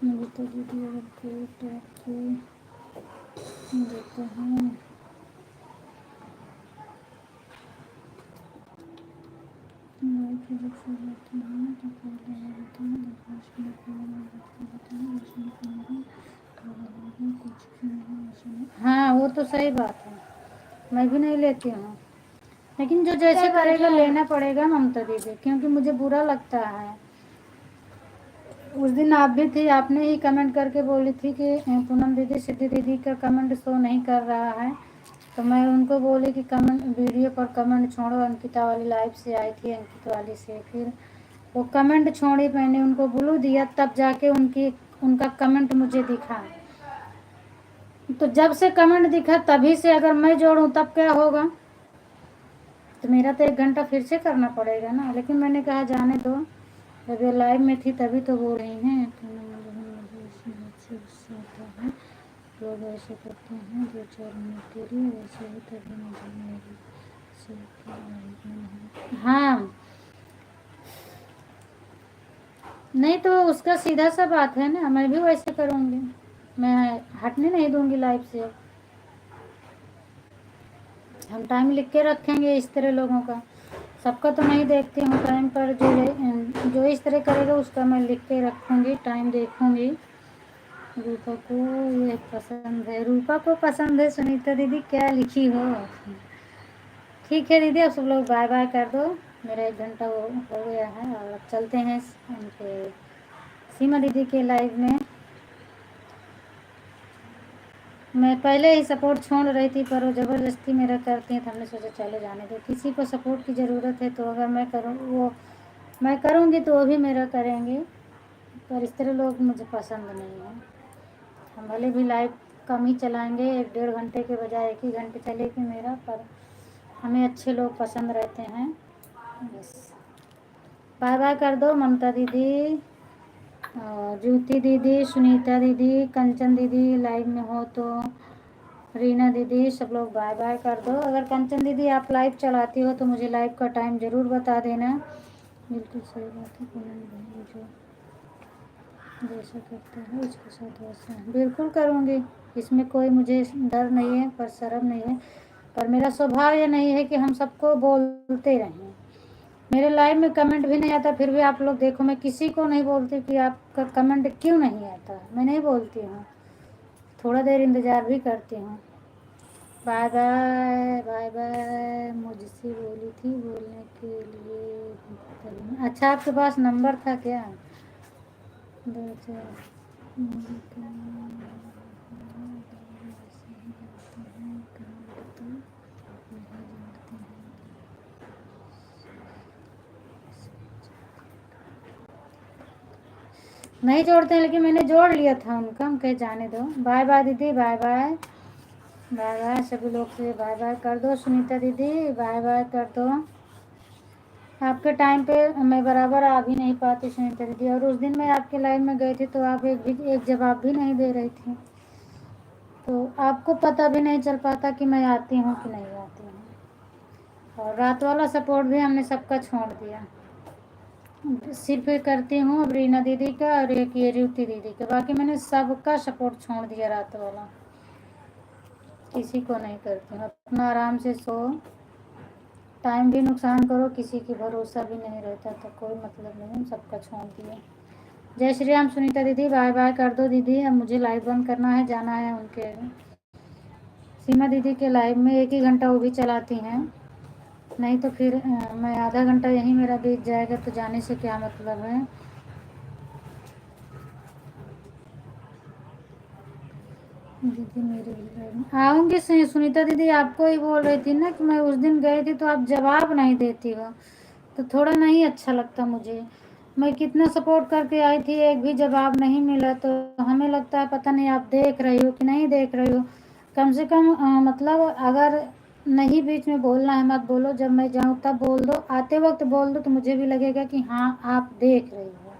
मुझे तो दीदी अगर कोई टैग देता है हाँ वो तो सही बात है, मैं भी नहीं लेती हूँ, लेकिन जो जैसे करेगा लेना पड़ेगा ममता दीदी, क्योंकि मुझे बुरा लगता है। उस दिन आप भी थी, आपने ही कमेंट करके बोली थी कि पूनम दीदी सिद्धि दीदी का कमेंट शो नहीं कर रहा है, तो मैं उनको बोली कि कमेंट वीडियो पर कमेंट छोड़ो। अंकिता वाली लाइव से आई थी, अंकिता वाली से, फिर वो कमेंट छोड़ी, मैंने उनको ब्लू दिया तब जाके उनका कमेंट मुझे दिखा। तो जब से कमेंट दिखा तभी से अगर मैं जोड़ूं तब क्या होगा, तो मेरा तो 1 घंटा फिर से करना पड़ेगा ना। लेकिन मैंने कहा जाने दो, जब ये लाइव में थी तभी तो बोल रही हैं। तो मुझे इसमें अच्छे गुस्सा आता है, लोग ऐसे करते हैं 2-4 मिनट के लिए, वैसे ही तभी मुझे मेरी हाँ नहीं तो उसका सीधा सा बात है ना, मैं भी वैसे करूँगी, मैं हटने नहीं दूंगी लाइव से। हम टाइम लिख के रखेंगे इस तरह लोगों का, सबका तो नहीं देखती हूँ टाइम पर, जो इस तरह करेगा उसका मैं लिख के रखूँगी, टाइम देखूँगी। रूपा को ये पसंद है, रूपा को पसंद है सुनीता दीदी, क्या लिखी हो। ठीक है दीदी, अब सब लोग बाय बाय कर दो। मेरा 1 घंटा हो गया है और अब चलते हैं उनके सीमा दीदी के लाइव में। मैं पहले ही सपोर्ट छोड़ रही थी पर वो ज़बरदस्ती मेरा करती हैं, तो हमने सोचा चले जाने दो। किसी को सपोर्ट की ज़रूरत है तो अगर मैं करूँ, वो मैं करूँगी तो वो भी मेरा करेंगे, पर इस तरह लोग मुझे पसंद नहीं है। हम भले भी लाइव कम ही चलाएंगे, 1-1.5 घंटे के बजाय 1 ही घंटे चलेगी मेरा, पर हमें अच्छे लोग पसंद रहते हैं। बस बाय बाय कर दो ममता दीदी, ज्योति दीदी, सुनीता दीदी, कंचन दीदी लाइव में हो तो, रीना दीदी, सब लोग बाय बाय कर दो। अगर कंचन दीदी आप लाइव चलाती हो तो मुझे लाइव का टाइम ज़रूर बता देना। बिल्कुल सही बात है, पूनम भाई जो जैसा करता है उसके साथ वैसा है। बिल्कुल करूँगी, इसमें कोई मुझे डर नहीं है, पर शर्म नहीं है, पर मेरा स्वभाव ये नहीं है कि हम सबको बोलते रहें। मेरे लाइव में कमेंट भी नहीं आता, फिर भी आप लोग देखो, मैं किसी को नहीं बोलती कि आपका कमेंट क्यों नहीं आता, मैं नहीं बोलती हूँ, थोड़ा देर इंतज़ार भी करती हूँ। Bye bye bye bye. मुझसे बोली थी बोलने के लिए। अच्छा, आपके पास नंबर था क्या? 2 4 नहीं जोड़ते हैं, लेकिन मैंने जोड़ लिया था उनका, हम कहे जाने दो। बाय बाय दीदी, बाय बाय बाय बाय। सभी लोग से बाय बाय कर दो। सुनीता दीदी बाय बाय कर दो। आपके टाइम पे मैं बराबर आ भी नहीं पाती सुनीता दीदी, और उस दिन मैं आपके लाइव में गई थी तो आप एक जवाब भी नहीं दे रही थी, तो आपको पता भी नहीं चल पाता कि मैं आती हूँ कि नहीं आती हूँ। और रात वाला सपोर्ट भी हमने सबका छोड़ दिया, सिर्फ करती हूँ अब रीना दीदी का और एक ये ज्योति दीदी का, बाकी मैंने सबका सपोर्ट छोड़ दिया रात वाला, किसी को नहीं करती हूँ। अपना आराम से सो, टाइम भी नुकसान करो, किसी की भरोसा भी नहीं रहता, तो कोई मतलब नहीं, सबका छोड़ दिया। जय श्री राम। सुनीता दीदी बाय बाय कर दो दीदी, अब मुझे लाइव बंद करना है, जाना है उनके सीमा दीदी के लाइव में। 1 ही घंटा वो भी चलाती हैं, नहीं तो फिर मैं आधा घंटा यहीं मेरा बीत जाएगा, तो जाने से क्या मतलब है। दीदी मेरे भी आऊँगी। सुनीता दीदी आपको ही बोल रही थी ना कि मैं उस दिन गई थी तो आप जवाब नहीं देती हो, तो थोड़ा नहीं अच्छा लगता मुझे। मैं कितना सपोर्ट करके आई थी, एक भी जवाब नहीं मिला, तो हमें लगता है पता नहीं आप देख रही हो कि नहीं देख रही हो। कम से कम मतलब अगर नहीं बीच में बोलना है मत बोलो, जब मैं जाऊँ तब बोल दो, आते वक्त बोल दो, तो मुझे भी लगेगा कि हाँ आप देख रही हो।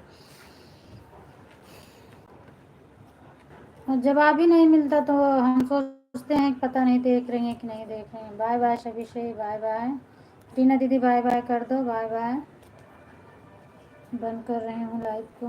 और जवाब ही नहीं मिलता तो हम सोचते हैं कि पता नहीं देख रही हैं कि नहीं देख रही हैं। बाय बाय सभी से, बाय बाय। टीना दीदी बाय बाय कर दो, बाय बाय। बंद कर रही हूँ लाइव को।